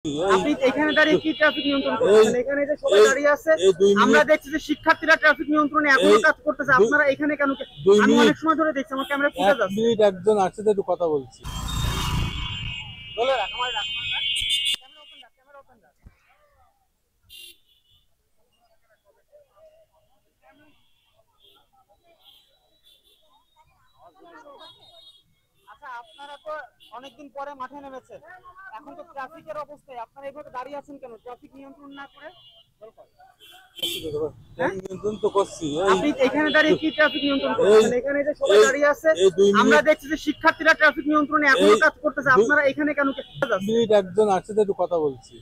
আপনি এখানে দাঁড়িয়ে কি ট্রাফিক নিয়ন্ত্রণ করছেন? এখানে যে সবাই দাঁড়িয়ে আছে, আমরা দেখছি যে শিক্ষার্থীরা ট্রাফিক নিয়ন্ত্রণে এখনো কাজ করতেছে, আপনারা এখানে কেন? আমি অনেক সময় ধরে দেখছি, আমার ক্যামেরা ফুটেজ আছে। মিনিট একজন আসছে, একটু কথা বলছি। বলে রাখ, আমার রাখ, ক্যামেরা ওপেন রাখ, ক্যামেরা ওপেন রাখ। আচ্ছা, আপনারা তো অনেকদিন পরে মাঠে নেমেছেন, এখন তো ট্রাফিকের অবস্থায় আপনারা এইভাবে দাঁড়িয়ে আছেন কেন? ট্রাফিক নিয়ন্ত্রণ না করে নিয়ন্ত্রণ তো করছি। আপনি এখানে দাঁড়িয়ে কি ট্রাফিক নিয়ন্ত্রণ করছেন? এখানে যে সবাই দাঁড়িয়ে আছে, আমরা দেখছি যে শিক্ষার্থীরা ট্রাফিক নিয়ন্ত্রণে এখনো কাজ করতেছে, আপনারা এখানে কেন? মিনিট একজন আসছে, একটু কথা বলছি।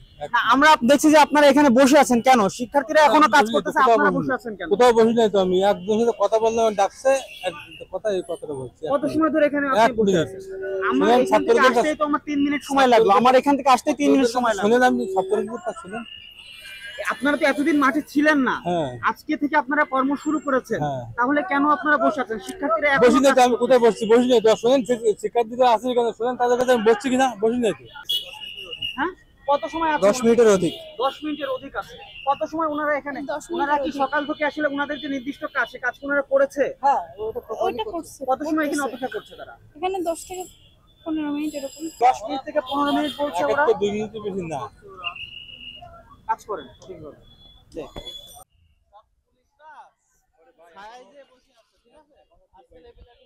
আমরা দেখছি যে আপনারা এখানে বসে আছেন কেন? শিক্ষার্থীরা এখনো কাজ করতেছে, আপনারা বসে আছেন কেন? কোথাও বসি নাই তো, আমি একজনের সাথে কথা বললাম, ডাকছে কথা, এই কথাটা বলছি। কত সময় ধরে এখানে আপনি বসে আছেন? আমরা এখান থেকে আসতেই তো আমার 3 মিনিট সময় লাগলো, আমার এখান থেকে আসতে 3 মিনিট সময় লাগলো। শুনেন, আপনি ছাত্রদের কথা শুনেন। আপনারা তো এতদিন মাঠে ছিলেন না, আজকে থেকে আপনারা কর্ম শুরু করেছেন, তাহলে কেন আপনারা বসে আছেন? শিক্ষার্থীরা বসি নাই তো, আমি কোথায় বসছি? বসি নাই তো, শুনেন শিক্ষার্থীরা আছে কেন শুনেন, তাদের কাছে আমি বসছি কিনা? বসি নাই তো। হ্যাঁ, কত সময় আছে? 10 মিনিটের অধিক। 10 মিনিটের অধিক আছে। কত সময় ওনারা এখানে? ওনারা কি সকাল থেকে আসলে ওনাদের যে নির্দিষ্ট কাজ, সে কাজ ওনারা করেছে? হ্যাঁ, ওইটা করছে। কত সময় এখানে অপেক্ষা করছে তারা? এখানে 10 থেকে 15 মিনিট এরকম। 10 মিনিট থেকে 15 মিনিট বলছে ওরা। 2 মিনিটের বেশি না। কাজ করেন ঠিকভাবে। দেখ, সব পুলিশরা ছায়ায় যে বসে আছে, ঠিক আছে? আজকে লেভেলের